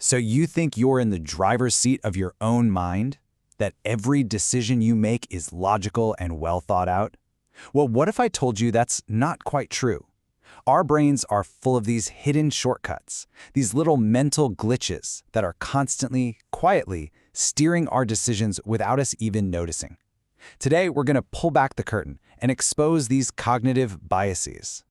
So you think you're in the driver's seat of your own mind? That every decision you make is logical and well thought out? Well, what if I told you that's not quite true? Our brains are full of these hidden shortcuts, these little mental glitches that are constantly, quietly, steering our decisions without us even noticing. Today, we're going to pull back the curtain and expose these cognitive biases.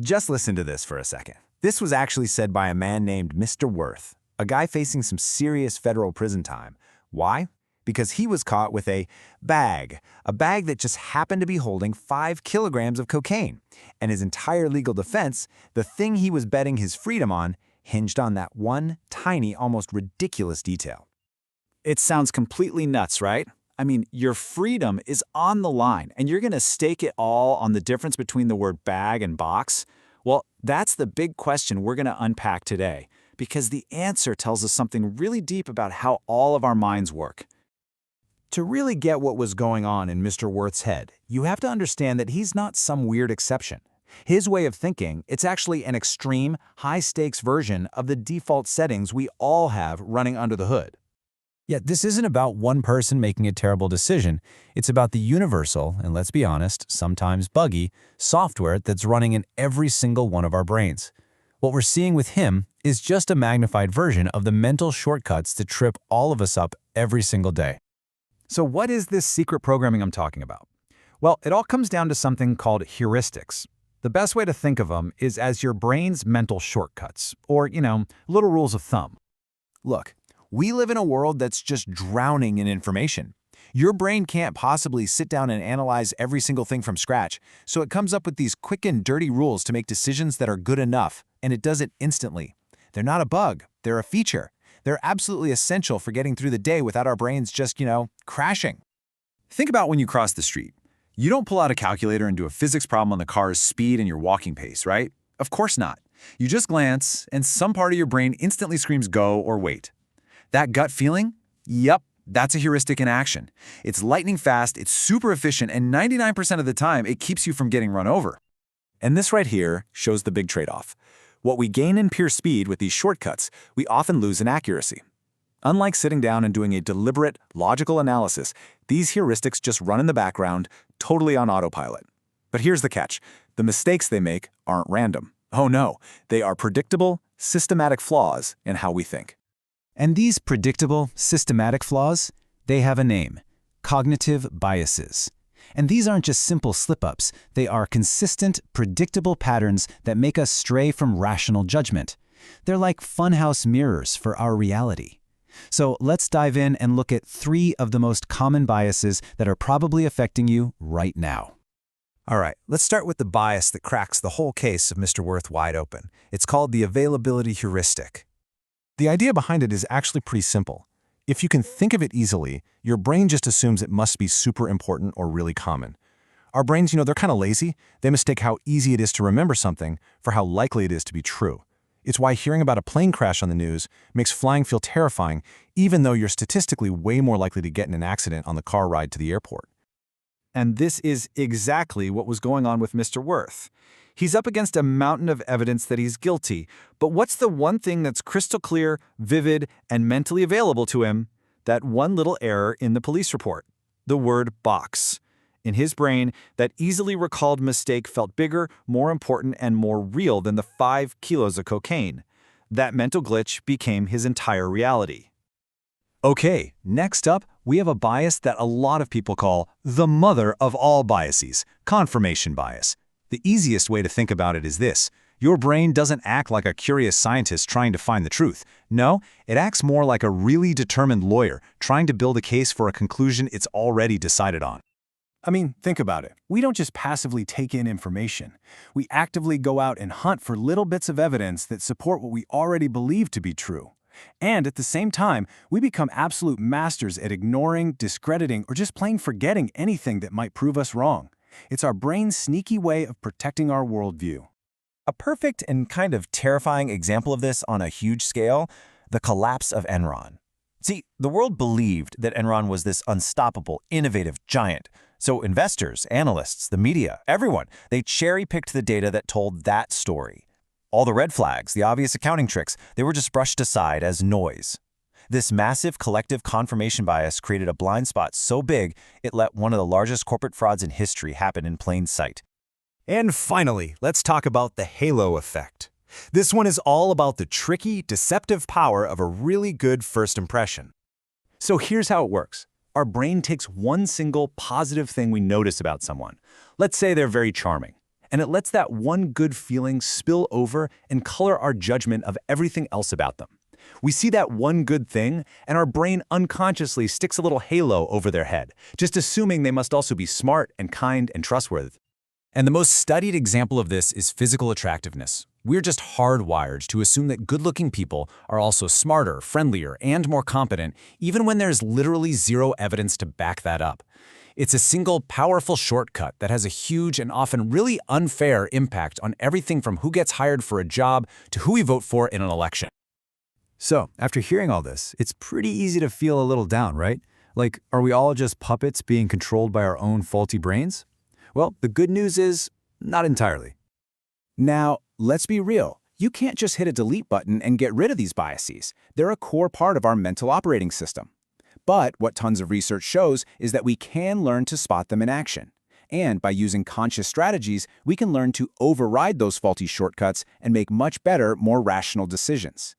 Just listen to this for a second. This was actually said by a man named Mr. Worth, a guy facing some serious federal prison time. Why? Because he was caught with a bag that just happened to be holding 5 kilograms of cocaine. And his entire legal defense, the thing he was betting his freedom on, hinged on that one tiny, almost ridiculous detail. It sounds completely nuts, right? I mean, your freedom is on the line, and you're going to stake it all on the difference between the word bag and box? Well, that's the big question we're going to unpack today, because the answer tells us something really deep about how all of our minds work. To really get what was going on in Mr. Worth's head, you have to understand that he's not some weird exception. His way of thinking, it's actually an extreme, high-stakes version of the default settings we all have running under the hood. Yet this isn't about one person making a terrible decision. It's about the universal, and let's be honest, sometimes buggy, software that's running in every single one of our brains. What we're seeing with him is just a magnified version of the mental shortcuts that trip all of us up every single day. So what is this secret programming I'm talking about? Well, it all comes down to something called heuristics. The best way to think of them is as your brain's mental shortcuts, or, little rules of thumb. Look, we live in a world that's just drowning in information. Your brain can't possibly sit down and analyze every single thing from scratch, so it comes up with these quick and dirty rules to make decisions that are good enough, and it does it instantly. They're not a bug, they're a feature. They're absolutely essential for getting through the day without our brains just, crashing. Think about when you cross the street. You don't pull out a calculator and do a physics problem on the car's speed and your walking pace, right? Of course not. You just glance, and some part of your brain instantly screams go or wait. That gut feeling? Yep, that's a heuristic in action. It's lightning fast, it's super efficient, and 99% of the time, it keeps you from getting run over. And this right here shows the big trade-off. What we gain in pure speed with these shortcuts, we often lose in accuracy. Unlike sitting down and doing a deliberate, logical analysis, these heuristics just run in the background, totally on autopilot. But here's the catch. The mistakes they make aren't random. Oh no, they are predictable, systematic flaws in how we think. And these predictable, systematic flaws, they have a name: cognitive biases. And these aren't just simple slip-ups. They are consistent, predictable patterns that make us stray from rational judgment. They're like funhouse mirrors for our reality. So let's dive in and look at 3 of the most common biases that are probably affecting you right now. All right, let's start with the bias that cracks the whole case of Mr. Worth wide open. It's called the availability heuristic. The idea behind it is actually pretty simple. If you can think of it easily, your brain just assumes it must be super important or really common. Our brains, they're kind of lazy. They mistake how easy it is to remember something for how likely it is to be true. It's why hearing about a plane crash on the news makes flying feel terrifying, even though you're statistically way more likely to get in an accident on the car ride to the airport. And this is exactly what was going on with Mr. Worth. He's up against a mountain of evidence that he's guilty, but what's the one thing that's crystal clear, vivid, and mentally available to him? That one little error in the police report. The word box. In his brain, that easily recalled mistake felt bigger, more important, and more real than the 5 kilos of cocaine. That mental glitch became his entire reality. Okay, next up, we have a bias that a lot of people call the mother of all biases, confirmation bias. The easiest way to think about it is this. Your brain doesn't act like a curious scientist trying to find the truth. No, it acts more like a really determined lawyer trying to build a case for a conclusion it's already decided on. I mean, think about it. We don't just passively take in information. We actively go out and hunt for little bits of evidence that support what we already believe to be true. And at the same time, we become absolute masters at ignoring, discrediting, or just plain forgetting anything that might prove us wrong. It's our brain's sneaky way of protecting our worldview. A perfect and kind of terrifying example of this on a huge scale, the collapse of Enron. See, the world believed that Enron was this unstoppable, innovative giant. So investors, analysts, the media, everyone, they cherry-picked the data that told that story. All the red flags, the obvious accounting tricks, they were just brushed aside as noise. This massive collective confirmation bias created a blind spot so big it let one of the largest corporate frauds in history happen in plain sight. And finally, let's talk about the halo effect. This one is all about the tricky, deceptive power of a really good first impression. So here's how it works. Our brain takes one single positive thing we notice about someone. Let's say they're very charming. And it lets that one good feeling spill over and color our judgment of everything else about them. We see that one good thing, and our brain unconsciously sticks a little halo over their head, just assuming they must also be smart and kind and trustworthy. And the most studied example of this is physical attractiveness. We're just hardwired to assume that good-looking people are also smarter, friendlier, and more competent, even when there's literally zero evidence to back that up. It's a single, powerful shortcut that has a huge and often really unfair impact on everything from who gets hired for a job to who we vote for in an election. So, after hearing all this, it's pretty easy to feel a little down, right? Like, are we all just puppets being controlled by our own faulty brains? Well, the good news is, not entirely. Now, let's be real. You can't just hit a delete button and get rid of these biases. They're a core part of our mental operating system. But what tons of research shows is that we can learn to spot them in action. And by using conscious strategies, we can learn to override those faulty shortcuts and make much better, more rational decisions.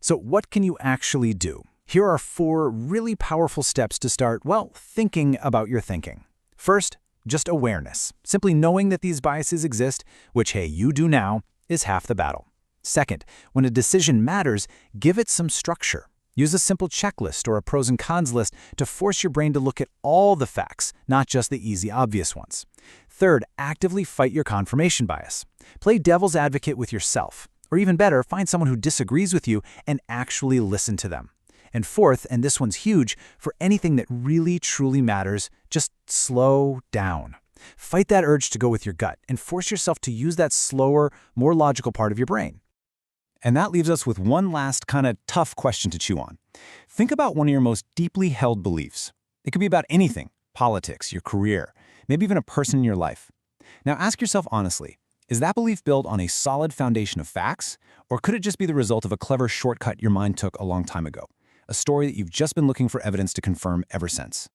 So what can you actually do? Here are 4 really powerful steps to start, well, thinking about your thinking. First, just awareness. Simply knowing that these biases exist, which, hey, you do now, is half the battle. Second, when a decision matters, give it some structure. Use a simple checklist or a pros and cons list to force your brain to look at all the facts, not just the easy, obvious ones. Third, actively fight your confirmation bias. Play devil's advocate with yourself. Or even better, find someone who disagrees with you and actually listen to them. And fourth, and this one's huge, for anything that really truly matters, just slow down. Fight that urge to go with your gut and force yourself to use that slower, more logical part of your brain. And that leaves us with one last kind of tough question to chew on. Think about one of your most deeply held beliefs. It could be about anything, politics, your career, maybe even a person in your life. Now ask yourself honestly, is that belief built on a solid foundation of facts, or could it just be the result of a clever shortcut your mind took a long time ago? A story that you've just been looking for evidence to confirm ever since?